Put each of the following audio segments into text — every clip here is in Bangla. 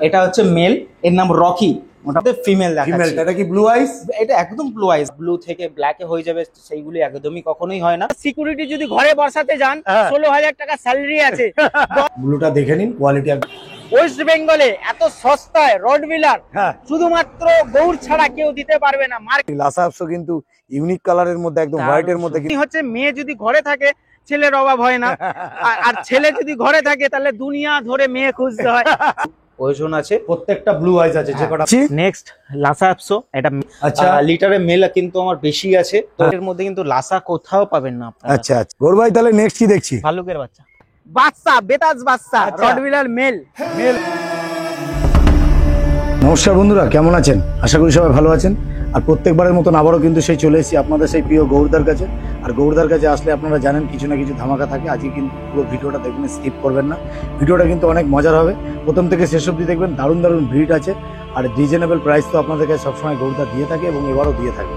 এটা হচ্ছে মেল, এর নাম রকি। ওটাতে ফিমেল দেখাচ্ছে। এটা কি ব্লু আইস? এটা একদম ব্লু আইস, ব্লু থেকে ব্ল্যাকে হয়ে যাবে সেইগুলি একদমই কখনোই হয় না। সিকিউরিটি যদি ঘরে বসাতে যান 16,000 টাকা স্যালারি আছে। ব্লুটা দেখে নিন, কোয়ালিটি ওয়েস্ট বেঙ্গলে এত সস্তায় রডভিলার শুধুমাত্র গৌড় ছাড়া কেউ দিতে পারবে না। লাসা আপসো কিন্তু ইউনিক কালারের মধ্যে, একদম হোয়াইটের মধ্যে। হচ্ছে মেয়ে যদি ঘরে থাকে ছেলের অভাব হয় না, আর ছেলে যদি ঘরে থাকে তাহলে দুনিয়া ধরে মেয়ে খুঁজতে হয়। ওজন আছে, প্রত্যেকটা ব্লু আইস আছে যে কটা। নেক্সট লাসা আপসো, এটা আচ্ছা লিটারে মেল কিন্তু আমার বেশি আছে, তো এর মধ্যে কিন্তু লাসা কোথাও পাবেন না আপনারা। আচ্ছা আচ্ছা গৌর ভাই, তাহলে নেক্সট কি দেখছি? ভালুকের বাচ্চা, বাচ্চা বেতাজ বাচ্চা, রডভিলার মেল। নমস্কার বন্ধুরা, কেমন আছেন? আশা করি সবাই ভালো আছেন। আর প্রত্যেকবারের মতন আবারও কিন্তু সেই চলে এসেছি আপনাদের সেই প্রিয় গৌরদার কাছে। আর গৌরদার কাছে আসলে আপনারা জানেন কিছু না কিছু ধামাকা থাকে। আজকে কিন্তু পুরো ভিডিওটা দেখবেন, স্কিপ করবেন না। ভিডিওটা কিন্তু অনেক মজার হবে, প্রথম থেকে শেষ অবধি দেখবেন। দারুণ দারুণ ব্রিড আছে, আর রিজনেবল প্রাইস তো আপনাদের কাছে সবসময় গৌরদা দিয়ে থাকে এবং এবারও দিয়ে থাকবে।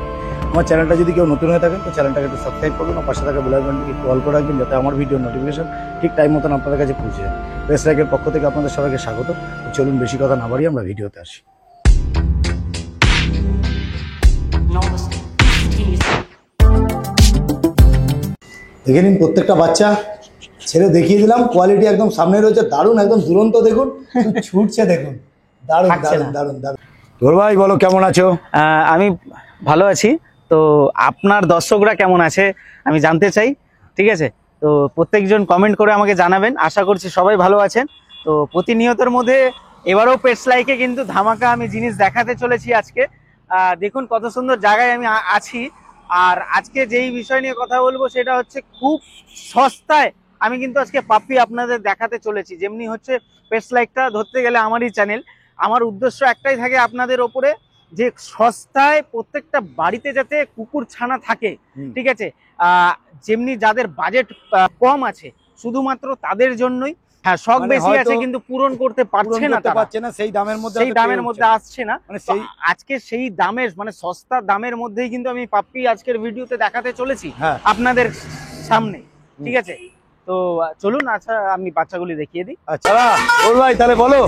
আমার চ্যানেলটা যদি কেউ নতুন হয়ে থাকেন তো চ্যানেলটাকে একটু সাবস্ক্রাইব করবেন, আর পাশে থাকা বেল আইকনটিকে একটু অল করে রাখবেন, যাতে আমার ভিডিওর নোটিফিকেশন ঠিক টাইম মতন আপনাদের কাছে পৌঁছে যায়। প্রেস লাইকের পক্ষ থেকে আপনাদের সবাইকে স্বাগত। চলুন বেশি কথা না বাড়িয়ে আমরা ভিডিওতে আসি। দেখে নিন প্রত্যেকটা বাচ্চা, ছেড়ে দেখিয়ে দিলাম, কোয়ালিটি একদম সামনে রয়েছে, দারুণ একদম দুরন্ত। দেখুন ছুটছে, দেখুন দারুণ দারুণ দারুণ দারুণ। তোর ভাই বলো, কেমন আছো? আমি ভালো আছি। তো আপনার দর্শকরা কেমন আছে আমি জানতে চাই, ঠিক আছে? তো প্রত্যেকজন কমেন্ট করে আমাকে জানাবেন। আশা করছি সবাই ভালো আছেন। তো প্রতিনিয়তের মধ্যে এবারও পেটস লাইকে কিন্তু ধামাকা আমি জিনিস দেখাতে চলেছি আজকে। দেখুন কত সুন্দর জায়গায় আমি আছি। আর আজকে যেই বিষয় নিয়ে কথা বলবো সেটা হচ্ছে খুব সস্তায় আমি কিন্তু আজকে পাপ্পি আপনাদের দেখাতে চলেছি। যেমনি হচ্ছে পেটস লাইকটা ধরতে গেলে আমারই চ্যানেল, আমার উদ্দেশ্য একটাই থাকে আপনাদের ওপরে, যে সস্তায় প্রত্যেকটা বাড়িতে যাতে কুকুর ছানা থাকে, ঠিক আছে? যেমনি যাদের বাজেট কম আছে শুধুমাত্র তাদের জন্যই। হ্যাঁ, শখ বেশি আছে কিন্তু পূরণ করতে পারছে না, সেই দামের মধ্যে আসছে না। আজকে সেই দামের মানে সস্তা দামের মধ্যেই কিন্তু আমি পাপ্পি আজকের ভিডিওতে দেখাতে চলেছি আপনাদের সামনে, ঠিক আছে? তো চলুন, আচ্ছা আমি বাচ্চাগুলি দেখিয়ে দিই। আচ্ছা ওর ভাই, তাহলে বলো।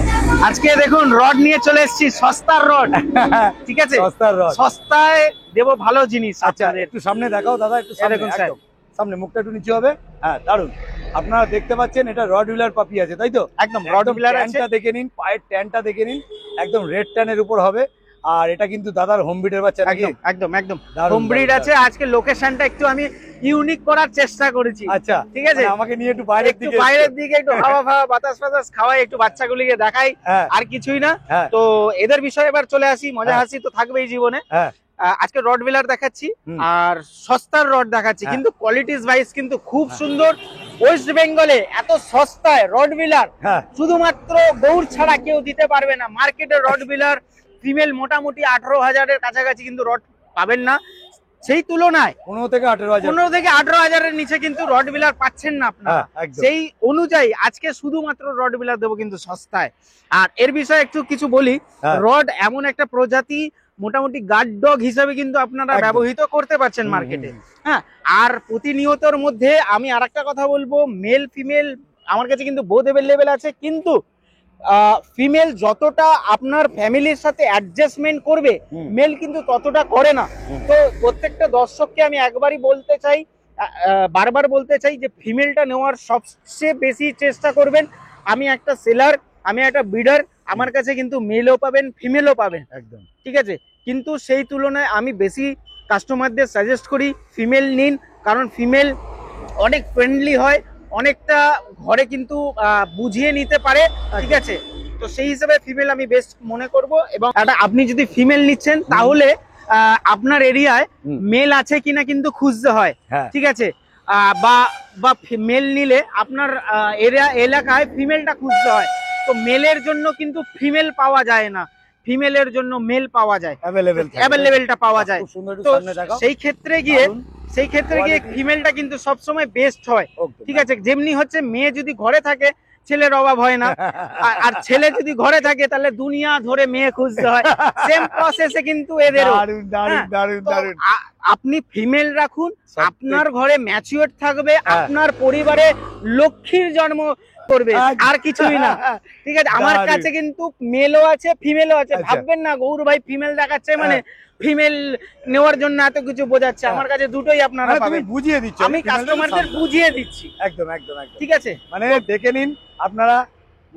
আজকে দেখুন রড নিয়ে চলে এসেছি, সস্তার রড, ঠিক আছে? সস্তার রড, সস্তায় দেবো ভালো জিনিস। আচ্ছা একটু সামনে দেখাও দাদা, একটু সামনে, মুখটা একটু নিচে হবে। হ্যাঁ দারুন, আপনারা দেখতে পাচ্ছেন এটা রডভিলার পাপি আছে, তাই তো? একদম রডভিলার আছে। দেখে নিন, পায়ের ট্যানটা দেখে নিন, একদম রেড ট্যানের উপর হবে। আর এটা কিন্তু দাদার হোম ব্রিডের বাচ্চা নাকি? একদম একদম হোম ব্রিড আছে। আজকে লোকেশনটা একটু আমি ইউনিক করার চেষ্টা করেছি। আচ্ছা ঠিক আছে, আমাকে নিয়ে একটু বাইরের দিকে একটু হাওয়া বাতাস খাওয়াই, একটু বাচ্চাগুলিকে দেখাই, আর কিছুই না। তো এদের বিষয়ে এবার চলে আসি। মজা হাসি তো থাকবেই জীবনে। আজকে রডভিলার দেখাচ্ছি আর সস্তার রড দেখাচ্ছি, কিন্তু কোয়ালিটিজ ওয়াইজ কিন্তু খুব সুন্দর। ওয়েস্ট বেঙ্গলে এত সস্তায় রডভিলার শুধুমাত্র গৌড় ছাড়া কেউ দিতে পারবে না। মার্কেটে রডভিলার ফিমেল মোটামুটি 18,000-এর কাছাকাছি কিন্তু রড পাবেন না। সেই তুলনায় 15 থেকে 18,000-এর নিচে কিন্তু রডভিলার পাচ্ছেন না আপনারা। সেই অনুযায়ী আজকে শুধুমাত্র রডভিলার দেবো কিন্তু সস্তায়। আর এর বিষয়ে একটু কিছু বলি। রড এমন একটা প্রজাতি, মোটামুটি গার্ড ডগ হিসাবে কিন্তু আপনারা ব্যবহৃত করতে পারছেন মার্কেটে। হ্যাঁ, আর প্রতিনিয়তর মধ্যে আমি আরেকটা কথা বলবো, মেল ফিমেল আমার কাছে কিন্তু বোথ অ্যাভেলেবেল আছে, কিন্তু ফিমেল যতটা আপনার ফ্যামিলির সাথে অ্যাডজাস্টমেন্ট করবে মেল কিন্তু ততটা করে না। তো প্রত্যেকটা দর্শককে আমি একবারই বলতে চাই, বারবার বলতে চাই, যে ফিমেলটা নেওয়ার সবচেয়ে বেশি চেষ্টা করবেন। আমি একটা সেলার, আমি একটা ব্রিডার, আমার কাছে কিন্তু মেলও পাবেন ফিমেলও পাবেন, একদম ঠিক আছে? কিন্তু সেই তুলনায় আমি বেশি কাস্টমারদের সাজেস্ট করি ফিমেল নিন, কারণ ফিমেল অনেক ফ্রেন্ডলি হয়, অনেকটা ঘরে কিন্তু বুঝিয়ে নিতে পারে, ঠিক আছে? তো সেই হিসেবে ফিমেল আমি বেস্ট মনে করব। এবং আপনি যদি ফিমেল নিচ্ছেন তাহলে আপনার এরিয়ায় মেল আছে কিনা কিন্তু খুঁজতে হয়, ঠিক আছে? বা মেল নিলে আপনার এলাকায় ফিমেলটা খুঁজতে হয়। তো মেলের জন্য কিন্তু ফিমেল পাওয়া যায় না, ফিমেলের জন্য মেল পাওয়া যায়, অ্যাভেলেবেলটা পাওয়া যায়। তো সেই ক্ষেত্রে গিয়ে ফিমেলটা কিন্তু সবসময় বেস্ট হয়, ঠিক আছে? যেমনি হচ্ছে মেয়ে যদি ঘরে থাকে ছেলের অভাব হয় না, আর ছেলে যদি ঘরে থাকে তাহলে দুনিয়া ধরে মেয়ে খুঁজতে হয়। সেম প্রসেসে কিন্তু এদেরও। আপনি ফিমেল রাখুন, আপনার ঘরে ম্যাচিওর থাকবে, আপনার পরিবারে লক্ষ্মীর জন্ম করবে আর কিছুই না। ঠিক আছে, আমার কাছে কিন্তু মেলও আছে ফিমেলও আছে। ভাববেন না গৌর ভাই ফিমেল দেখাচ্ছে মানে ফিমেল নেওয়ার জন্য এত কিছু বোঝাচ্ছে। আমার কাছে দুটোই আপনারা পাবেন, বুঝিয়ে দিচ্ছি, আমি কাস্টমারদের বুঝিয়ে দিচ্ছি। একদম একদম একদম ঠিক আছে, মানে দেখে নিন আপনারা,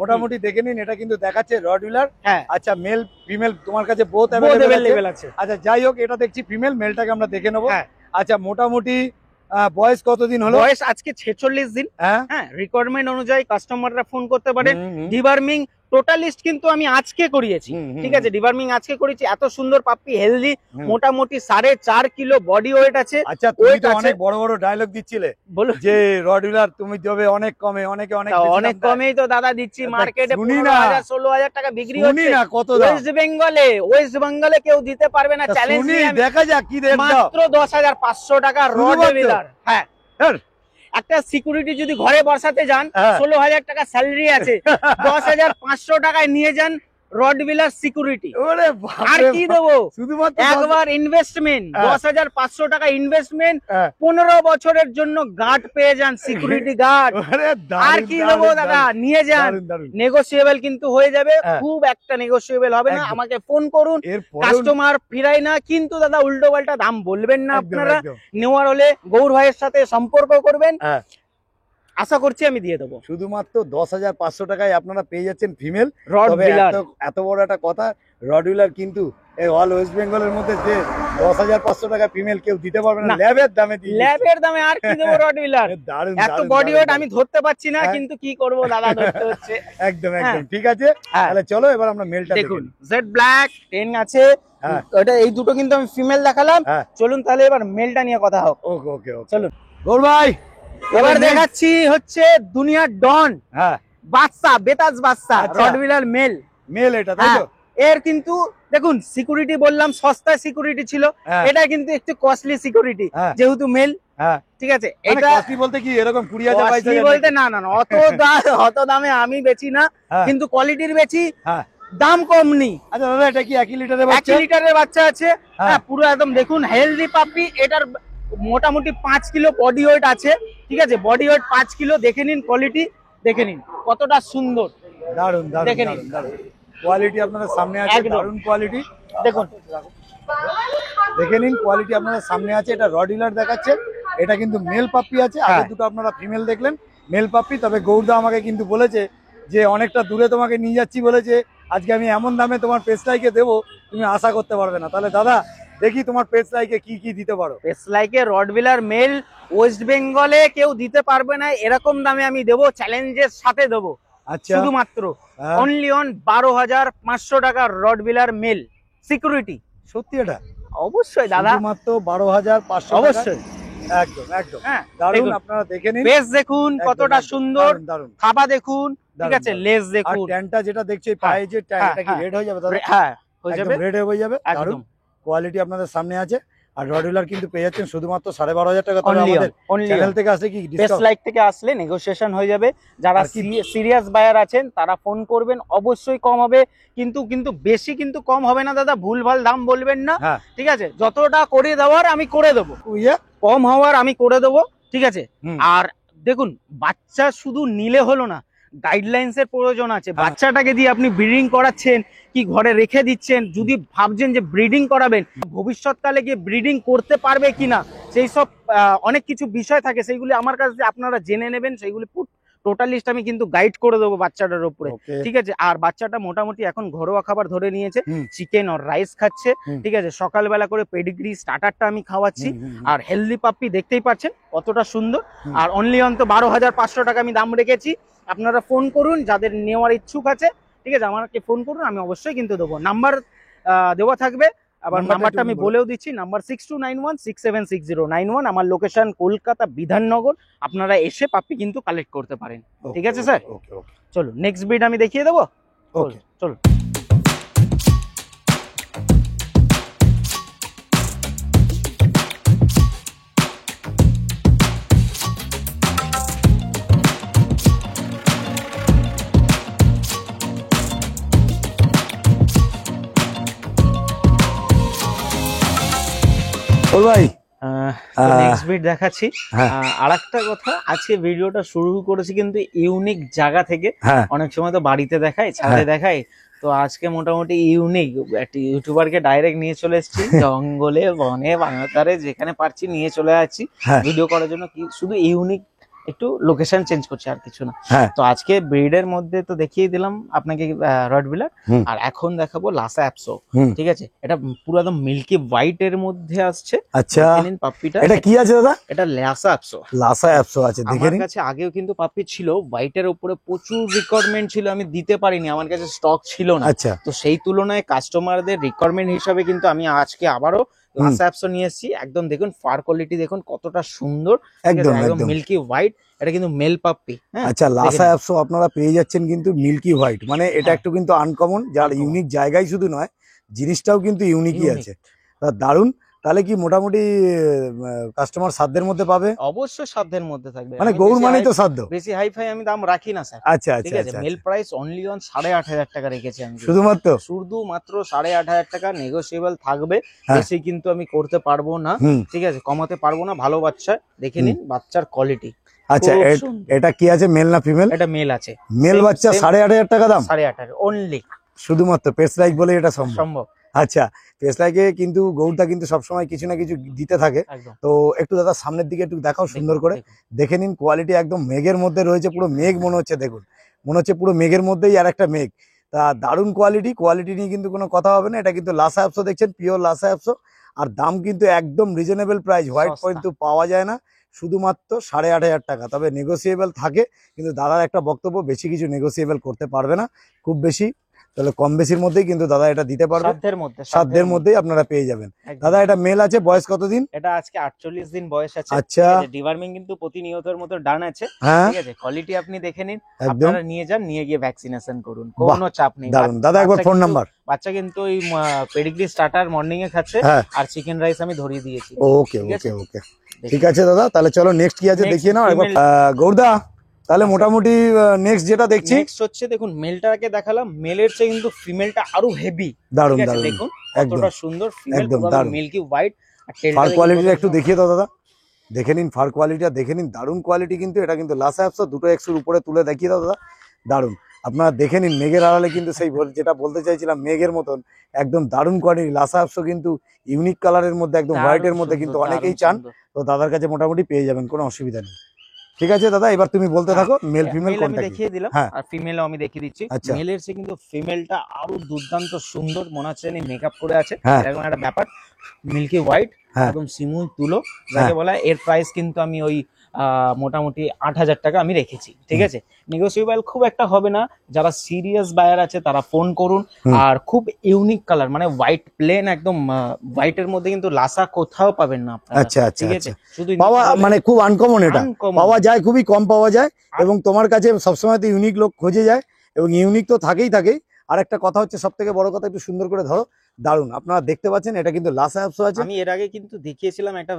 মোটামুটি দেখে নিন। এটা কিন্তু দেখাচ্ছে রডউইলার। হ্যাঁ আচ্ছা, মেল ফিমেল তোমার কাছে বোথ অ্যাভেলেবল আছে। আচ্ছা যাই হোক, এটা দেখছি ফিমেল, মেলটাকে আমরা দেখে নেবো। হ্যাঁ। আচ্ছা, মোটামুটি বয়স কতদিন হলো? বয়স আজকে 46 দিন। হ্যাঁ, রিকোয়ারমেন্ট অনুযায়ী কাস্টমাররা ফোন করতে পারেন। ডিবার্মিং টোটালিস্ট কিন্তু আমি আজকে করিয়েছি। ঠিক আছে, ডিবার্মিং আজকে করেছি। এত সুন্দর পাপ্পি, হেলদি, মোটামুটি 4.5 কিলো বডি ওয়েট আছে। আচ্ছা, তুমি তো অনেক বড় বড় ডায়লগ দিচ্ছিলে, বলো যে রডউইলার তুমি দেবে অনেক কমে, অনেকে অনেক কমেই তো দাদা দিচ্ছি। মার্কেটে 15,000 16,000 টাকা বিক্রি হচ্ছে। না কত ওয়েস্ট বেঙ্গলে কেউ দিতে পারবে না। চ্যালেঞ্জ দেখা যাক কি দেব, মাত্র 10,500 টাকা রডউইলার। হ্যাঁ, একটা সিকিউরিটি যদি ঘরে বসাতে যান 16,000 টাকা স্যালারি আছে, 10,500 টাকায় নিয়ে যান রডউইলার সিকিউরিটি। আর কি দেবো, শুধুমাত্র একবার ইনভেস্টমেন্ট 10,500 টাকা ইনভেস্টমেন্ট, 15 বছরের জন্য গার্ড পেয়ে যান, সিকিউরিটি গার্ড। আর কি দেবো দাদা, নিয়ে যান। নেগোসিয়েবল কিন্তু হয়ে যাবে, খুব একটা নেগোসিয়েবল হবে না। আমাকে ফোন করুন, কাস্টমার ফিরাই না কিন্তু দাদা, উল্টো পাল্টা দাম বলবেন না। আপনারা নেওয়ার হলে গৌর ভাইয়ের সাথে সম্পর্ক করবেন, আশা করছি আমি দিয়ে দেবো। শুধুমাত্র 10,500 টাকায় আপনারা পেয়ে যাচ্ছেন ফিমেল রডউইলার। এত বড় একটা কথা, রডউইলার কিন্তু এই অল ওয়েস্ট বেঙ্গলের মধ্যে যে 10,500 টাকা ফিমেল কেউ দিতে পারবে না, ল্যাবের দামে দিয়ে, ল্যাবের দামে। আর কি দেবো রডউইলার, এত বডি ওয়েট আমি ধরতে পারছি না, কিন্তু কি করব দাদা, ধরতে হচ্ছে। একদম একদম ঠিক আছে, তাহলে চলো এবার আমরা মেলটা দেখুন। জেড ব্ল্যাক 10 আছে, এটা এই দুটো কিন্তু আমি ফিমেল দেখালাম। চলুন তাহলে এবার মেলটা নিয়ে কথা হোক। ওকে ওকে ওকে, চলুন গৌর ভাই। এবার দেখাচ্ছি হচ্ছে দুনিয়ার ডন, বাদশা, বেতাজ বাদশা, রডউইলার মেল। মেল এটা তাই তো? এর কিন্তু দেখুন, সিকিউরিটি বললাম সস্তা সিকিউরিটি ছিল, এটা কিন্তু একটু কস্টলি সিকিউরিটি যেহেতু মেল। ঠিক আছে, এটা কস্টলি বলতে কি এরকম 20,000 22,000 বলতে না না, অত দামে আমি বেচি না, কিন্তু কোয়ালিটির বেচি, দাম কম নেই। আচ্ছা দাদা, এটা কি 1 লিটারের বাচ্চা? 1 লিটারের বাচ্চা আছে। হ্যাঁ, পুরো একদম দেখুন হেলদি পাপি। এটার মোটামুটি 5 কিলো বডি ওয়েট আছে। ঠিক আছে, বডি ওয়েট 5 কিলো। দেখে নিন কোয়ালিটি, দেখে নিন কতটা সুন্দর। দারুন দারুন, দেখে নিন কোয়ালিটি আপনাদের সামনে আছে, দারুন কোয়ালিটি। দেখুন, দেখে নিন কোয়ালিটি আপনাদের সামনে আছে। এটা রডউইলার দেখাচ্ছে, এটা কিন্তু মেল পাপ্পি আছে। আগে দুটো আপনারা ফিমেল দেখলেন, মেল পাপ্পি। তবে গৌরদা আমাকে কিন্তু বলেছে যে অনেকটা দূরে তোমাকে নিয়ে যাচ্ছি বলেছে, আজকে আমি এমন দামে তোমার পেস্টলাইকে দেবো তুমি আশা করতে পারবে না। তাহলে দাদা দেখি তোমার পেস্টলাইকে কি কি দিতে পারো। পেস্টলাইকে রডউইলার মেল ওয়েস্ট বেঙ্গলে কেউ দিতে পারবে না, এরকম দামে আমি দেবো, চ্যালেঞ্জের সাথে দেবো। আচ্ছা, শুধুমাত্র অনলি অন 12,500 টাকা রডউইলার মেল সিকিউরিটি। সত্যি এটা? অবশ্যই দাদা, শুধুমাত্র 12,500। অবশ্যই, একদম একদম দারুন। আপনারা দেখে নিন, বেশ দেখুন কতটা সুন্দর, খাপা দেখুন। ঠিক আছে, লেজ দেখুন। আর ট্যানটা যেটা দেখছো পায়ে যে ট্যানটা কি রেড হয়ে যাবে দাদা? হ্যাঁ হয়ে যাবে, রেড হয়ে যাবে। দারুন কোয়ালিটি আপনাদের সামনে আছে। আর রডউইলার কিন্তু পেয়ে যাচ্ছেন শুধুমাত্র 12,500 টাকা। তবে আমাদের চ্যানেল থেকে আসলে কি বেস্ট লাইক থেকে আসলে নেগোসিয়েশন হয়ে যাবে। যারা সিরিয়াস বায়ার আছেন তারা ফোন করবেন, অবশ্যই কম হবে। কিন্তু বেশি কিন্তু কম হবে না দাদা, ভুলভাল দাম বলবেন না। ঠিক আছে, যতটা করে দেওয়ার আমি করে দেবো, কম হওয়ার আমি করে দেবো। ঠিক আছে, আর দেখুন বাচ্চা শুধু নিলে হলো না, গাইডলাইন্স এর প্রয়োজন আছে। বাচ্চাটাকে দিয়ে আপনি ব্রিডিং করাচ্ছেন কি ঘরে রেখে দিচ্ছেন, যদি ভাবছেন যে ব্রিডিং করাবেন, ভবিষ্যৎকালে গিয়ে ব্রিডিং করতে পারবে কিনা, সেই সব অনেক কিছু বিষয় থাকে, সেইগুলি আমার কাছে আপনারা জেনে নেবেন। সেইগুলি টোটালিস্ট আমি কিন্তু গাইড করে দেবো বাচ্চাটার উপরে। ঠিক আছে, আর বাচ্চাটা মোটামুটি এখন ঘরোয়া খাবার ধরে নিয়েছে, চিকেন আর রাইস খাচ্ছে। ঠিক আছে, সকালবেলা করে পেডিগ্রি স্টার্টারটা আমি খাওয়াচ্ছি। আর হেলদি পাপ্পি দেখতেই পাচ্ছেন কতটা সুন্দর। আর অনলি অন্ত 12,500 টাকা আমি দাম রেখেছি। আপনারা ফোন করুন যাদের নেওয়ার ইচ্ছুক আছে। ঠিক আছে, আমাকে ফোন করুন, আমি অবশ্যই কিন্তু দেবো। নাম্বার দেওয়া থাকবে, আবার নাম্বারটা আমি বলেও দিচ্ছি, নাম্বার 6291676091। আমার লোকেশন কলকাতা বিধাননগর। আপনারা এসে পাপ্পি কিন্তু কালেক্ট করতে পারেন। ঠিক আছে স্যার, চলো নেক্সট ব্রিড আমি দেখিয়ে দেবো। চলো ভাই, নেক্সট ভিড দেখাচ্ছি। আরেকটা কথা, আজকে ভিডিওটা শুরু করেছি কিন্তু ইউনিক জায়গা থেকে। অনেক সময় তো বাড়িতে দেখাই, ছাদে দেখাই, তো আজকে মোটামুটি ইউনিক একটা ইউটিউবারকে ডাইরেক্ট নিয়ে চলে এসেছি জঙ্গলে, বনে, বাংলাতারে, যেখানে পারছি নিয়ে চলে যাচ্ছি ভিডিও করার জন্য। কি শুধু ইউনিক একটু লোকেশন চেঞ্জ করছে, আর কিছু না। তো আজকে ব্রিডের মধ্যে তো দেখিয়ে দিলাম আপনাকে রটভিলার, আর এখন দেখাবো লাসা অ্যাপসো। ঠিক আছে, এটা পুরো একদম মিল্কি হোয়াইট এর মধ্যে আসছে। আচ্ছা, পাপ্পিটা এটা কি আছে দাদা? এটা লাসা অ্যাপসো। লাসা অ্যাপসো আছে, দেখে আমার কাছে আগেও কিন্তু পাপ্পি ছিল, হোয়াইটের উপরে প্রচুর রিকোয়ারমেন্ট ছিল, আমি দিতে পারিনি, আমার কাছে স্টক ছিল না। আচ্ছা, তো সেই তুলনায় কাস্টমারদের রিকোয়ারমেন্ট হিসাবে কিন্তু আমি আজকে আবারও লাসা অ্যাপসো নিয়ে এসেছি। একদম দেখুন ফার কোয়ালিটি, দেখুন কতটা সুন্দর, একদম মিল্কি হোয়াইট। এটা কিন্তু মেল পাপ্পি। আচ্ছা, লাসা অ্যাপসো আপনারা পেয়ে যাচ্ছেন কিন্তু মিল্কি হোয়াইট, মানে এটা একটু কিন্তু আনকমন, যার ইউনিক জায়গায় শুধু নয়, জিনিসটাও কিন্তু ইউনিকই আছে। দারুন। তাহলে কি মোটামুটি কাস্টমার সাধ্যের মধ্যে পাবে? অবশ্যই সাধ্যের মধ্যে থাকবে, মানে গৌর মানেই তো সাধ্য, বেশি হাই ফাই আমি দাম রাখি না স্যার। আচ্ছা ঠিক আছে, মেল প্রাইস অনলি অন 8,500 টাকা রেখেছি আমি, শুধুমাত্র 8,500 টাকা। নেগোশিয়েবল থাকবে, বেশি কিন্তু আমি করতে পারবো না। ঠিক আছে, কমাতে পারবো না। ভালো বাচ্চা, দেখে নিন বাচ্চার কোয়ালিটি। আচ্ছা, এটা কি আছে, মেল না ফিমেল? এটা মেল আছে। মেল বাচ্চা 8,500 টাকা দাম, 8,500 অনলি, শুধুমাত্র পেস লাইক বলে এটা সম্ভব। আচ্ছা, পেস লাইকে কিন্তু গৌরটা কিন্তু সবসময় কিছু না কিছু দিতে থাকে। তো একটু দাদা সামনের দিকে একটু দেখাও সুন্দর করে, দেখে নিন কোয়ালিটি একদম মেঘের মধ্যে রয়েছে, পুরো মেঘ মনে হচ্ছে। দেখুন, মনে হচ্ছে পুরো মেঘের মধ্যেই আর একটা মেঘ। তা দারুণ কোয়ালিটি নিয়ে কিন্তু কোনো কথা হবে না। এটা কিন্তু লাসা অ্যাপসো দেখছেন, পিওর লাসা অ্যাপসো, আর দাম কিন্তু একদম রিজনেবল প্রাইস। হোয়াইট কিন্তু পাওয়া যায় না, শুধুমাত্র 8,500 টাকা। তবে নেগোসিয়েবল থাকে, কিন্তু দাদার একটা বক্তব্য, বেশি কিছু নেগোসিয়েবল করতে পারবে না খুব বেশি, তাহলে কম বেশির মধ্যেই কিন্তু দাদা এটা দিতে পারবে, সাধ্যের মধ্যেই আপনারা পেয়ে যাবেন। দাদা এটা মেল আছে, বয়স কতদিন? এটা আজকে 48 দিন বয়স আছে। আচ্ছা, ডিওয়ার্মিং কিন্তু প্রতিনিয়তের মতো ডান আছে। ঠিক আছে, কোয়ালিটি আপনি দেখে নিন, একদম আপনারা নিয়ে যান, নিয়ে গিয়ে ভ্যাকসিনেশন করুন, কোনো চাপ নেই। দারুন। দাদা একবার ফোন নাম্বার। বাচ্চা কিন্তু ওই পেডিগ্রি স্টার্টার মর্নিং এ খাচ্ছে, আর চিকেন রাইস আমি ধরিয়ে দিয়েছি। ওকে ওকে ওকে, ঠিক আছে দাদা। তাহলে চলো নেক্সট কি আছে দেখিয়ে নাও একবার গৌরদা। তাহলে মোটামুটি নেক্সট যেটা দেখছি, নেক্সট হচ্ছে দেখুন মেলটাকে দেখালাম, মেলের চেয়ে কিন্তু ফিমেলটা আরো হেভি। দারুন দারুন, দেখুন কতটা সুন্দর ফিমেল, একদম দারুন। Milky white. ফার কোয়ালিটিটা একটু দেখিয়ে দাও দাদা, দেখে নিন ফার কোয়ালিটিটা, দেখে নিন দারুন কোয়ালিটি কিন্তু। এটা কিন্তু লাসা অ্যাপসো, দুটো এক্সের উপরে তুলে দেখিয়ে দাও দাদা, দারুন। আপনারা দেখে নিন, মেঘের আড়ালে কিন্তু সেই যেটা বলতে চাইছিলাম, মেঘের মতন একদম দারুন কোয়ালিটি। লাসা অ্যাপসো কিন্তু ইউনিক কালারের মধ্যে, একদম হোয়াইটের মধ্যে কিন্তু অনেকেই চান, তো দাদার কাছে মোটামুটি পেয়ে যাবেন, কোনো অসুবিধা নেই। ঠিক আছে দাদা, এবার তুমি বলতে থাকো মেল ফিমেল আমি দেখিয়ে দিলাম, আর ফিমেলও আমি দেখিয়ে দিচ্ছি। মেলের চেয়ে কিন্তু ফিমেলটা আরো দুর্দান্ত সুন্দর, মনে হচ্ছে মেকআপ করে আছে, এরকম একটা ব্যাপার। মিল্কি হোয়াইট, একদম সিমুল তুলো যাকে বলা। এর প্রাইস কিন্তু আমি ওই মোটামুটি 8,000 টাকা আমি রেখেছি। ঠিক আছে, নেগোসিয়েবল খুব একটা হবে না। যারা সিরিয়াস বায়ার আছে তারা ফোন করুন। আর খুব ইউনিক কালার, মানে হোয়াইট প্লেন, একদম হোয়াইটের মধ্যে কিন্তু লাসা কোথাও পাবেন না আপনারা। আচ্ছা আচ্ছা, ঠিক আছে, শুধু পাওয়া মানে খুব আনকমন, এটা পাওয়া যায়, খুবই কম পাওয়া যায়, এবং তোমার কাছে সবসময় তো ইউনিক লোক খোঁজে যায়, এবং ইউনিক তো থাকেই। আর একটা কথা হচ্ছে, সব থেকে বড় কথা, একটু সুন্দর করে ধরো, দারুন। আপনারা দেখতে পাচ্ছেন এটা কিন্তু লাসা অ্যাপসো আছে। আমি এর আগে কিন্তু দেখিয়েছিলাম একটা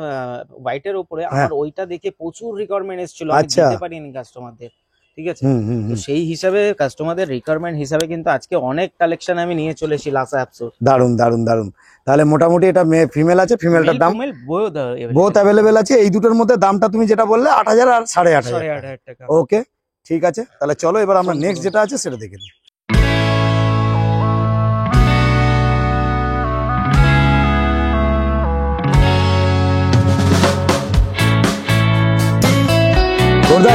হোয়াইটের উপরে, আমার ওইটা দেখে প্রচুর রিকোয়ারমেন্ট এসেছিল, আমি দিতে পারিনি কাস্টমারদের। ঠিক আছে, তো সেই হিসাবে কাস্টমারদের রিকোয়ারমেন্ট হিসাবে কিন্তু আজকে অনেক কালেকশন আমি নিয়ে চলেছি লাসা অ্যাপসো। দারুন দারুন দারুন। তাহলে মোটামুটি এটা ফিমেল আছে, ফিমেলটার দাম বোথ অ্যাভেলেবেল আছে। এই দুটোর মধ্যে দামটা তুমি যেটা বললে 8,000 আর 8,500 টাকা। ওকে, ঠিক আছে। তাহলে চলো এবার আমরা নেক্সট যেটা আছে সেটা দেখে নিই।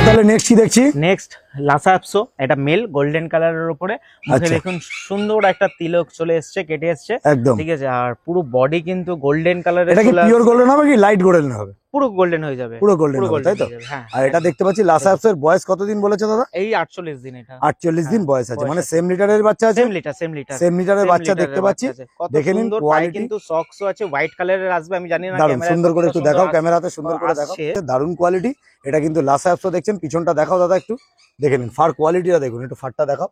তাহলে নেক্সট কি দেখছি? নেক্সট লাসা অ্যাপসো, এটা মেল, গোল্ডেন কালারের উপরে, মুখে দেখুন সুন্দর একটা তিলক চলে এসেছে, কেটে এসেছে একদম। ঠিক আছে, আর পুরো বডি কিন্তু গোল্ডেন কালারের। এটা কি পিওর গোল্ডেন হবে কি লাইট গোল্ডেন হবে? পুরো গোল্ডেন হয়ে যাবে, পুরো গোল্ডেন হবে, তাই তো? আর এটা দেখতে পাচ্ছি লাসা অ্যাপসো এর বয়স কতদিন বলেছে দাদা? এই 48 দিন। এটা 48 দিন বয়স আছে, মানে সেম লিটারের বাচ্চা আছে। সেম লিটারের বাচ্চা দেখতে পাচ্ছি, দেখে নিন কোয়ালিটি কিন্তু সক্সও আছে হোয়াইট কালারের আসবে, আমি জানি না। দারুন, সুন্দর করে একটু দেখাও, ক্যামেরাতে সুন্দর করে দেখাও, দারুন কোয়ালিটি। এটা কিন্তু লাসা অ্যাপসো দেখছেন, পিছনটা দেখাও দাদা একটু, দেখে নিন ফার কোয়ালিটিটা দেখুন, একটু ফারটা দেখাও,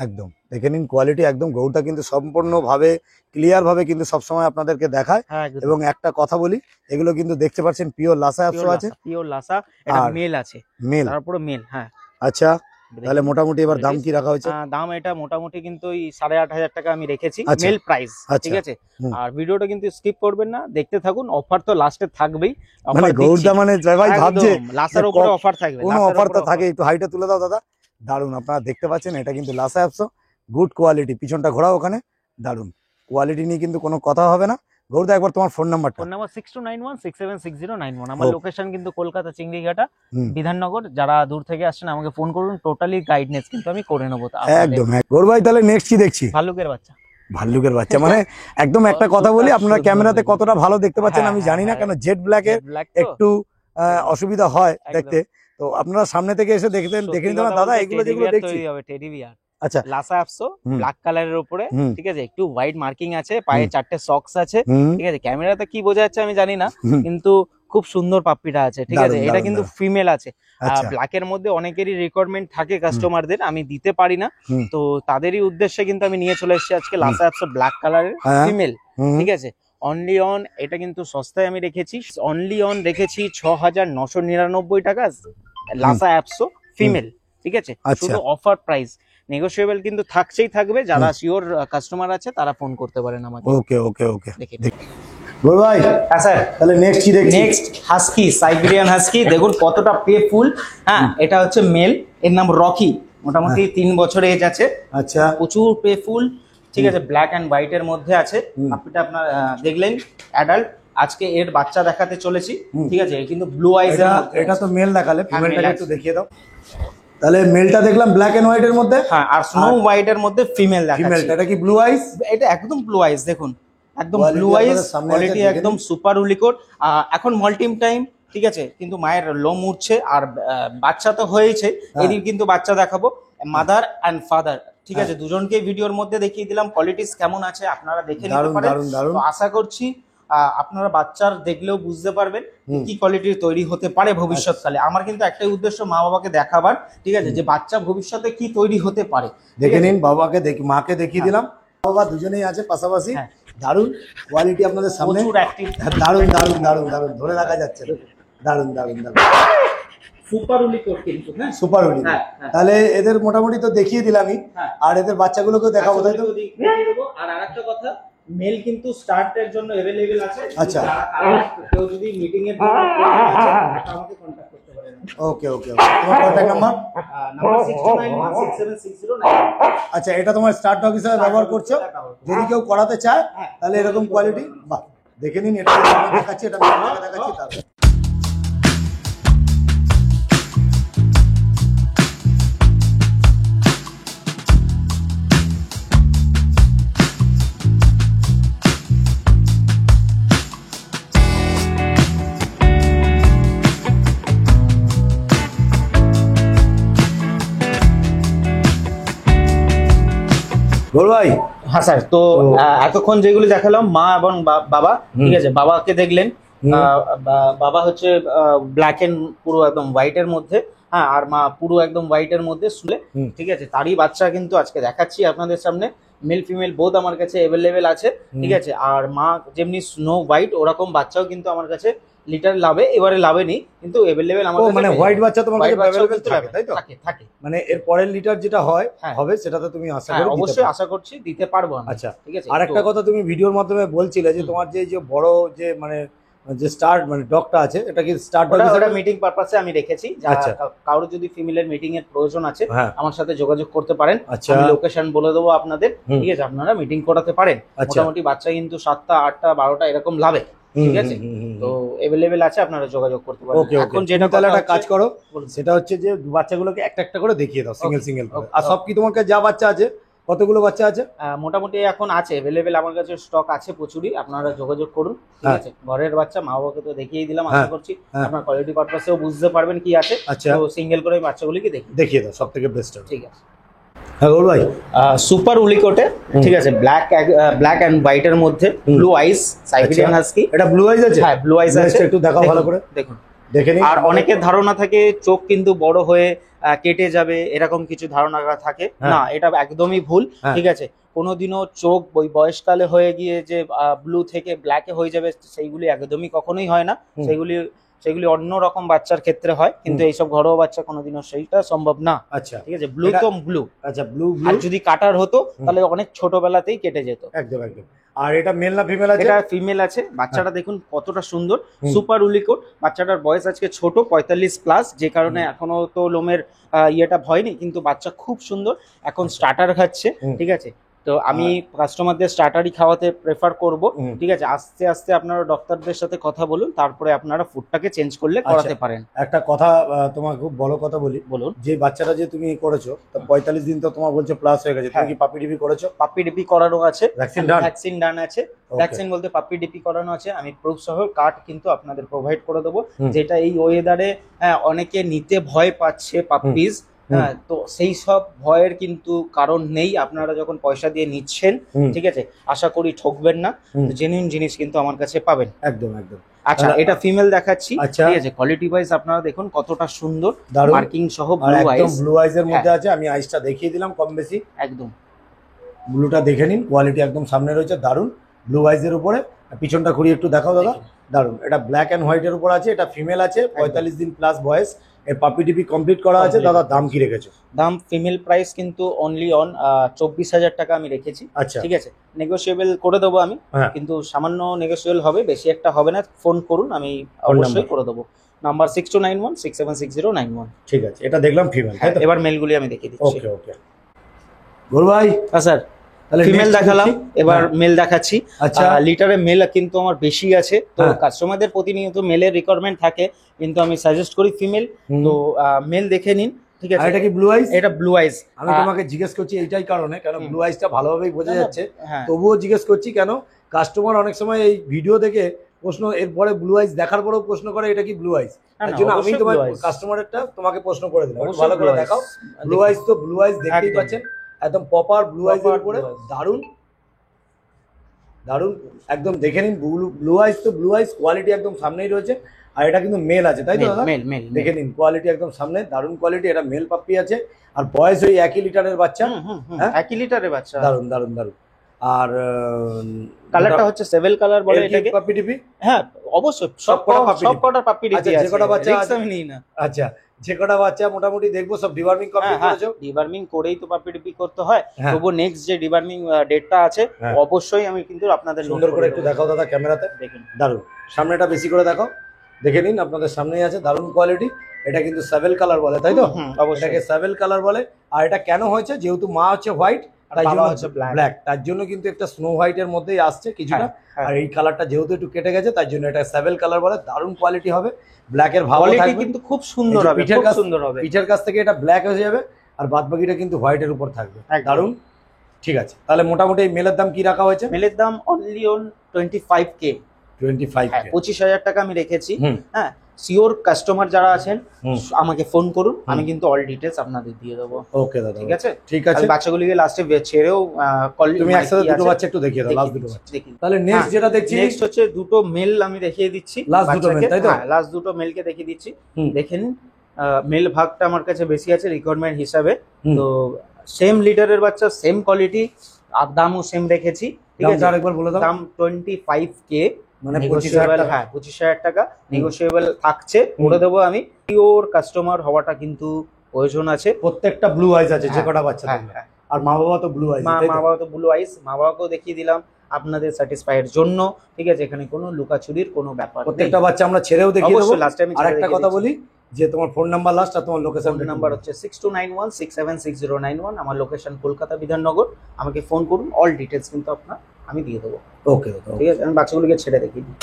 একদম দেখে নিন কোয়ালিটি একদম। গরুটা কিন্তু সম্পূর্ণভাবে ক্লিয়ার ভাবে কিন্তু সবসময় আপনাদেরকে দেখায়। এবং একটা কথা বলি, এগুলো কিন্তু দেখতে পাচ্ছেন পিওর লাসা অ্যাপসো আছে, পিওর লাসা। এটা মেল আছে, মেল, তারপরে মেল। হ্যাঁ, আচ্ছা। তাহলে মোটামুটি এবার দাম কি রাখা হয়েছে? দাম এটা মোটামুটি কিন্তু 8,500 টাকা আমি রেখেছি আচ্ছা। মেল প্রাইস, আচ্ছা। ঠিক আছে? হুম। আর ভিডিওটা কিন্তু স্কিপ করবেন না, দেখতে থাকুন, অফার তো লাস্টে থাকবেই। মানে গৌরদা মানে ভাই ভাবছে লাসার যে উপরে অফার থাকবে, কোনো লাসার অফার তো উপরে থাকে, একটু হাইটা তুলে দাও দাদা। দারুন, আপনারা দেখতে পাচ্ছেন এটা কিন্তু লাসা অ্যাপস, গুড কোয়ালিটি, পিছনটা ঘোরাও ওখানে, দারুন কোয়ালিটি নিয়ে কিন্তু কোনো কথা হবে না। গৌরদা একবার তোমার ফোন নাম্বারটা। Phone number 6291676091। আমার ও। লোকেশন কিন্তু কলকাতা চিংড়িঘাটা হুম। বিধাননগর। যারা দূর থেকে আসছেন আমাকে ফোন করুন, টোটালি গাইডনেস কিন্তু আমি করে নেবো। একদম গৌর ভাই, তাহলে নেক্সট কি দেখছি? ভাল্লুকের বাচ্চা। ভাল্লুকের বাচ্চা মানে একদম একটা কথা বলি, আপনারা ক্যামেরাতে কতটা ভালো দেখতে পাচ্ছেন আমি জানি না, কেন জেড ব্ল্যাকের একটু অসুবিধা হয় দেখতে, তো আপনারা সামনে থেকে এসে দেখে নিতে পারেন। দাদা এগুলো যেগুলো দেখছি টেডি বিয়ার, আচ্ছা লাসা অ্যাপসো ব্ল্যাক কালারের উপরে, হুম। ঠিক আছে? একটু হোয়াইট মার্কিং আছে, পায়ে 4টে সক্স আছে, হুম। ঠিক আছে? ক্যামেরাতে কি বোঝা যাচ্ছে আমি জানি না, হুম। কিন্তু খুব সুন্দর পাপ্পিটা আছে, ঠিক আছে? দারুণ, এটা দারুণ, কিন্তু দারুণ। ফিমেল আছে। আচ্ছা। ব্ল্যাকের মধ্যে অনেকেরই রিকোয়ারমেন্ট থাকে কাস্টমারদের, আমি দিতে পারি না, হুম। তো তাদেরই উদ্দেশ্যে কিন্তু আমি নিয়ে চলে এসেছি আজকে লাসা অ্যাপসো ব্ল্যাক কালারের হ্যাঁ। ফিমেল, হুম। ঠিক আছে? অনলি অন, এটা কিন্তু সস্তায় আমি রেখেছি, অনলি অন রেখেছি 6,999 টাকা লাসা অ্যাপসো ফিমেল, ঠিক আছে? আচ্ছা। শুধু অফার প্রাইস, নেগোশিয়েবল কিন্তু থাকছেই থাকবে। যারা শিওর কাস্টমার আছে তারা ফোন করতে পারেন আমাকে। ওকে ওকে ওকে দেখে গৌর ভাই, হ্যাঁ স্যার, তাহলে নেক্সট কি দেখছি? Next husky, Siberian husky. দেখুন কতটা পেফুল। হ্যাঁ, এটা হচ্ছে মেল, এর নাম রকি, মোটামুটি 3 বছর এজ আছে। আচ্ছা। প্রচুর পেফুল, ঠিক আছে? ব্ল্যাক অ্যান্ড হোয়াইট এর মধ্যে আছে। আপনিটা আপনার দেখলেন অ্যাডাল্ট। আজকে এর বাচ্চা দেখাতে চলেছি, ঠিক আছে? কিন্তু ব্লু আইজ এর মধ্যে। এটা তো মেল দেখালে, ফিমেলটাকে male একটু দেখিয়ে দাও। তাহলে মেলটা দেখলাম ব্ল্যাক এন্ড হোয়াইট এর মধ্যে, হ্যাঁ, আর স্নো হোয়াইট এর মধ্যে ফিমেল দেখাচ্ছি। ফিমেলটা এটা কি ব্লু আইস? এটা একদম ব্লু আইজ, দেখুন একদম Quality ব্লু আইজ, আপনাদের সামনে কোয়ালিটি আছে, একদম সুপার উলিকোট। এখন মল্টিম টাইম, ঠিক আছে? কিন্তু মায়ের লোম উঠছে, আর বাচ্চা তো হয়েছে, এদিকে কিন্তু বাচ্চা দেখাবো, মাদার অ্যান্ড ফাদার, ঠিক আছে? দুজনকে ভিডিওর মধ্যে দেখিয়ে দিলাম, কোয়ালিটিস কেমন আছে আপনারা দেখে নিতে পারেন। তো আশা করছি আপনারা বাচ্চার দেখলেও বুঝতে পারবেন কি কোয়ালিটির তৈরি হতে পারে ভবিষ্যৎকালে। আমার কিন্তু একটাই উদ্দেশ্য, মা বাবাকে দেখাবার, ঠিক আছে? যে বাচ্চা ভবিষ্যতে কি তৈরি হতে পারে। দেখে নিন, বাবাকে মাকে দেখিয়ে দিলাম, বাবা দুজনেই আছে পাশাপাশি। দারুন কোয়ালিটি আপনাদের সামনে, প্রচুর অ্যাক্টিভ, দারুন দারুন দারুন দারুন, ধরে রাখা যাচ্ছে, দারুন দারুন দারুন, সুপার উলিকোট কিন্তু। হ্যাঁ, সুপার উলি। তাহলে এদের মোটামুটি তো দেখিয়ে দিলামই, আর এদের বাচ্চাগুলোকে দেখাবো, তাই তো? আর আরেকটা কথা, মেল কিন্তু স্টার্টের জন্য अवेलेबल আছে। আচ্ছা। কেউ যদি মিটিং এর জন্য আছে আমাকে কন্টাক্ট করতে পারেন। ওকে ওকে ওকে, তোমার কন্টাক্ট নাম্বার? নাম্বার 69167609। আচ্ছা, এটা তোমার স্টার্ট ডগ হিসেবে ব্যবহার করছো, যদি কেউ করাতে চায় তাহলে এরকম কোয়ালিটি। বাহ, দেখে নিন, এটা দেখাচ্ছি, এটা দেখাচ্ছি তাহলে। গৌর ভাই, হ্যাঁ স্যার, তো এতক্ষণ যেগুলো দেখালাম মা এবং বাবা, ঠিক আছে? বাবাকে দেখলেন, বাবা হচ্ছে ব্ল্যাক এন্ড পুরো একদম হোয়াইট এর মধ্যে, হ্যাঁ, আর মা পুরো একদম হোয়াইট এর মধ্যে শুলে, ঠিক আছে? তারই বাচ্চা কিন্তু আজকে দেখাচ্ছি আপনাদের সামনে। মেল ফিমেল বোথ আমার কাছে অ্যাভেলেবেল আছে, ঠিক আছে? আর মা যেমনি স্নো হোয়াইট ওরকম বাচ্চাও কিন্তু আমার কাছে লিটার লাভে, এবারে লাভে নেই, কিন্তু অ্যাভেলেবেল আমার কাছে। মানে হোয়াইট বাচ্চা তোমার কাছে অ্যাভেলেবেল থাকে, তাই তো? থাকে। মানে এর পরের লিটার যেটা হয় হবে, সেটাতে তুমি আশা করি অবশ্যই আশা করছি দিতে পারবো। আচ্ছা, ঠিক আছে? আরেকটা কথা তুমি ভিডিওর মাধ্যমে বলছিলে যে তোমার যে বড় যে মানে যে স্টার্ট মানে ডগটা আছে, এটা কি স্টার্ট ডগ? ওটা মিটিং পারপাসে আমি রেখেছি। আচ্ছা। কারোর যদি ফিমেলের মিটিং এর প্রয়োজন আছে হ্যাঁ, আমার সাথে যোগাযোগ করতে পারেন। আচ্ছা, আমি লোকেশন বলে দেবো আপনাদের, ঠিক আছে? আপনারা মিটিং করাতে পারেন। মোটামুটি বাচ্চা কিন্তু 7টা 8টা 12টা এরকম লাভে, ঠিক আছে? তো अवेलेबल আছে, আপনারা যোগাযোগ করতে পারেন। এখন যেটা তাহলে একটা কাজ করো, সেটা হচ্ছে যে বাচ্চাগুলোকে একটা একটা করে দেখিয়ে দাও, সিঙ্গেল সিঙ্গেল করে। আর সব কি তোমার কাছে যা বাচ্চা আছে, কতগুলো বাচ্চা আছে? মোটামুটি এখন আছে अवेलेबल, আমার কাছে স্টক আছে প্রচুরই, আপনারা যোগাযোগ করুন, ঠিক আছে? ঘরের বাচ্চা, মা বাবাকে তো দেখিয়ে দিলাম, আশা করছি আপনার কোয়ালিটি পারপাসেও বুঝতে পারবেন কি আছে। তো সিঙ্গেল করে বাচ্চাগুলিকে দেখিয়ে দাও, সব থেকে বেস্ট। ঠিক আছে? হ্যাঁ গৌর ভাই, সুপার উলিকোটে, ঠিক আছে? ব্ল্যাক এন্ড হোয়াইট এর মধ্যে ব্লু আইস সাইবেরিয়ান হাস্কি। এটা ব্লু আইস আছে? হ্যাঁ, ব্লু আইস আছে। একটু দেখাও ভালো করে, দেখুন দেখে নিন। আর অনেকের ধারণা থাকে চোখ কিন্তু বড় হয়ে কেটে যাবে, এরকম কিছু ধারণা থাকে না, এটা একদমই ভুল, ঠিক আছে? কোনোদিনও চোখ ওই বয়সকালে হয়ে গিয়ে যে ব্লু থেকে ব্ল্যাকে হয়ে যাবে, সেইগুলি একদমই কখনোই হয় না। সেইগুলি সেগুলি অন্য রকম বাচ্চার ক্ষেত্রে হয়, কিন্তু এইসব ঘরোয়া বাচ্চা কোনোদিনও সেইটা সম্ভব না। আচ্ছা, ঠিক আছে, ব্লু তো ব্লু। আচ্ছা, ব্লু আর যদি কাটার হতো তাহলে অনেক ছোটবেলাতেই কেটে যেত। একদম একদম। আর এটা মেল না ফিমেল আছে? এটা ফিমেল আছে। বাচ্চাটা দেখুন কতটা সুন্দর, সুপার উলিকোট। বাচ্চাটার বয়স আজকে ছোট, 45 প্লাস, যে কারণে এখনো তো লোমের ইয়েটা ভয়নি, কিন্তু বাচ্চা খুব সুন্দর। এখন স্টার্টার খাচ্ছে। ঠিক আছে, তো আমি কাস্টমারদের স্টার্টারই খাওয়াতে প্রেফার করব। ঠিক আছে, আস্তে আস্তে আপনারা ডক্টরদের সাথে কথা বলুন, তারপরে আপনারা ফুডটাকে চেঞ্জ করলে করাতে পারেন। একটা কথা তোমার খুব বড় কথা বলি, বলুন। যে বাচ্চাটা যে তুমি করেছো 45 দিন তো তোমার বলছো প্লাস হয়ে গেছে, তুমি কি পাপি ডিপি করেছো? পাপি ডিপি করানো আছে, ভ্যাকসিন ডান আছে। ভ্যাকসিন বলতে পাপি ডিপি করানো আছে। আমি প্রুফ সহ কার্ড কিন্তু আপনাদের প্রোভাইড করে দেবো, যেটা এই ওয়েদারে অনেকে নিতে ভয় পাচ্ছে পাপ্পিজ। হ্যাঁ, তো সেই সব ভয়ের কিন্তু কারণ নেই। আপনারা যখন পয়সা দিয়ে নিচ্ছেন, ঠিক আছে, আশা করি ঠকবেন না। জেনুইন জিনিস কিন্তু আমার কাছে পাবেন। একদম একদম। আচ্ছা, এটা ফিমেল দেখাচ্ছি। আচ্ছা, ঠিক আছে, কোয়ালিটি ওয়াইজ আপনারা দেখুন কতটা সুন্দর, মার্কিং সহ ব্লু আইস। একদম ব্লু আইস এর মধ্যে আছে। আমি আইসটা দেখিয়ে দিলাম কম বেশি। একদম ব্লুটা দেখে নিন, কোয়ালিটি একদম সামনে রয়েছে, দারুন। ব্লু আইস এর উপরে পিছনটা ঘুরিয়ে একটু দেখাও দাদা, দারুন। এটা ব্ল্যাক এন্ড হোয়াইট এর উপর আছে। এটা ফিমেল আছে, 45 দিন প্লাস বয়স। এর পাপি ডিপি কমপ্লিট করা আছে। দাদা দাম কি রেখেছো? দাম ফিমেল প্রাইস কিন্তু অনলি অন 24,000 টাকা আমি রেখেছি। আচ্ছা, ঠিক আছে, নেগোশিয়েবল করে দেবো আমি, কিন্তু সামান্য নেগোশিয়েবল হবে, বেশি একটা হবে না। ফোন করুন, আমি অবশ্যই করে দেবো। নাম্বার 6291676091। ঠিক আছে, এটা দেখলাম ফিমেল। এবার মেলগুলি আমি দেখিয়ে দিচ্ছি। ওকে ওকে গরু ভাই। হ্যাঁ স্যার, ফিমেল দেখালাম, এবার মেল দেখাচ্ছি। লিটারে মেল কিন্তু আমার বেশি আছে, তো কাস্টমারদের প্রতিনিয়ত মেলের রিকোয়ারমেন্ট থাকে, কিন্তু আমি সাজেস্ট করি ফিমেল। তো মেল দেখে নিন। ঠিক আছে, এটা কি ব্লু আইস? এটা ব্লু আইস। আমি তোমাকে জিজ্ঞেস করছি এইটাই কারণে, কেন ব্লু আইসটা ভালোভাবেই বোঝা যাচ্ছে, তবুও জিজ্ঞেস করছি কেন কাস্টমার অনেক সময় এই ভিডিও দেখে প্রশ্ন, এরপরে ব্লু আইস দেখার পরেও প্রশ্ন করে এটা কি ব্লু আইস। তার জন্য আমি তোমার কাস্টমারেরটা তোমাকে প্রশ্ন করে দিলাম, ভালো করে দেখাও। ব্লু আইস তো ব্লু আইস দেখতেই পাচ্ছেন, একদম প্রপার ব্লু আইস এর উপরে, দারুন দারুন একদম। দেখে নিন, ব্লু আইস তো ব্লু আইস, কোয়ালিটি একদম সামনেই রয়েছে। আর এটা কিন্তু মেল আছে, তাই তো দাদা? দেখে নিন, কোয়ালিটি একদম সামনে, দারুন কোয়ালিটি। এটা মেল পাপ্পি আছে, আর বয়স ওই 1 লিটারের বাচ্চা। 1 লিটারের বাচ্চা, দারুন দারুন দারুন। আর কালারটা হচ্ছে সেভেল কালার বলে এটাকে। Puppy DP? হ্যাঁ অবশ্যই, সব কটা পাপ্পি ডিপি আছে। যে কটা বাচ্চা আমি নিই না। আচ্ছা, যে কটা বাচ্চা মোটামুটি দেখবো সব ডিবার্মিং কমপ্লিট করেছো? ডিবার্মিং করেই তো পাপ্পি ডিপি করতে হয়। তবু নেক্সট যে ডিবার্মিং ডেটটা আছে অবশ্যই আমি কিন্তু আপনাদের সুন্দর করে একটু দেখাও দাদা ক্যামেরাতে। দেখুন, দারুন, সামনেটা বেশি করে দেখাও। দেখে নিন, আপনাদের সামনেই আছে, দারুন কোয়ালিটি। এটা কিন্তু সেভেল কালার বলে, তাই তো? এটাকে সেভেল কালার বলে। আর এটা কেন হয়েছে, যেহেতু মা হচ্ছে হোয়াইট, তাই জন্য হচ্ছে ব্ল্যাক, তার জন্য কিন্তু একটা স্নো হোয়াইট এর মধ্যেই আসছে কিছুটা। আর এই কালারটা যেহেতু একটু কেটে গেছে, তাই জন্য এটা সেভেল কালার বলে। দারুন কোয়ালিটি হবে, ব্ল্যাক এর ভালো থাকবে, কিন্তু খুব সুন্দর হবে, খুব সুন্দর হবে। পিঠের কাছ থেকে এটা ব্ল্যাক হয়ে যাবে, আর বাদ বাকিটা কিন্তু হোয়াইট এর উপর থাকবে। দারুন, ঠিক আছে। তাহলে মোটামুটি এই মেলের দাম কি রাখা হয়েছে? মেলের দাম অনলি অন 25K। 25K, 25,000 টাকা আমি রেখেছি। হ্যাঁ, শিওর কাস্টমার যারা আছেন আমাকে ফোন করুন, আমি কিন্তু অল ডিটেলস আপনাদের দিয়ে দেবো। ওকে দাদা, ঠিক আছে ঠিক আছে। বাচ্চাগুলিকে লাস্টে ছেড়েও তুমি একসাথে দুটো বাচ্চা একটু দেখিয়ে দাও, লাস্ট দুটো বাচ্চা। তাহলে নেক্সট যেটা দেখছি, নেক্সট হচ্ছে দুটো মেল আমি দেখিয়ে দিচ্ছি। লাস্ট দুটো মেল, তাই তো? হ্যাঁ, লাস্ট দুটো মেলকে দেখিয়ে দিচ্ছি। দেখেন, মেল ভাগটা আমার কাছে বেশি আছে রিকোয়ারমেন্ট হিসাবে। তো সেম লিটারের বাচ্চা, সেম কোয়ালিটি, আর দামও সেম রেখেছি। ঠিক আছে, আরেকবার বলে দাও। দাম 25K, মানে 25,000 টাকা নেগোশিয়েবল থাকছে, করে দেবো আমি। পিওর কাস্টমার হওয়াটা কিন্তু প্রয়োজন আছে। প্রত্যেকটা ব্লু আইস আছে, যে কটা বাচ্চা থাকবে। আর মা বাবা তো ব্লু আইস, মা বাবা তো ব্লু আইস, মা বাবাকেও দেখিয়ে দিলাম আপনাদের স্যাটিসফাইয়ের জন্য। ঠিক আছে, এখানে কোনো লুকাচুরির কোনো ব্যাপার নেই। প্রত্যেকটা বাচ্চা আমরা ছেড়েও দেখিয়ে দেবো। লাস্ট টাইম আরেকটা কথা বলি, যে তোমার ফোন নাম্বার লাস্ট আর তোমার লোকেশন নাম্বার হচ্ছে 6291676091। আমার লোকেশন কলকাতা বিধাননগর। আমাকে ফোন করুন, অল ডিটেলস কিন্তু আমি দিয়ে দেবো। ওকে, ঠিক আছে, আমি বাচ্চাগুলোকে ছেড়ে দেখিয়ে দিই।